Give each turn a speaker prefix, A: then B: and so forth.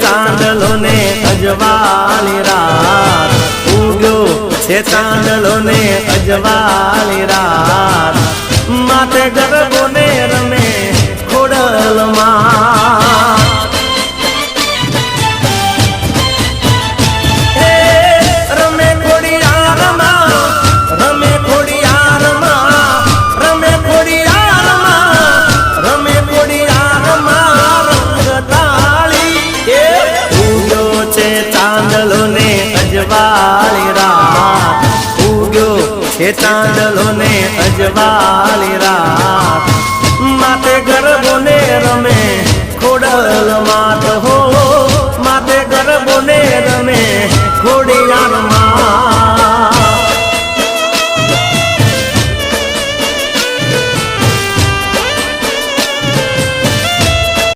A: ચાંદલો ને અજવાળી રાત, ઉગ્યો છે ચાંદલો ને અજવાળી રાત, માથે ગરબો ને રમે ખોડલમાં. રમે ખોડિયારમાં, રમે ખોડિયારમાં, રમે ખોડિયારમાં, રમે ખોડિયારમાં રંગતાળી. ઉગ્યો છે ચાંદલો ને અજવાળી રાત, ઉગ્યો છે ચાંદલો ને અજવાળી રાત, માથે ગરબો ને રમે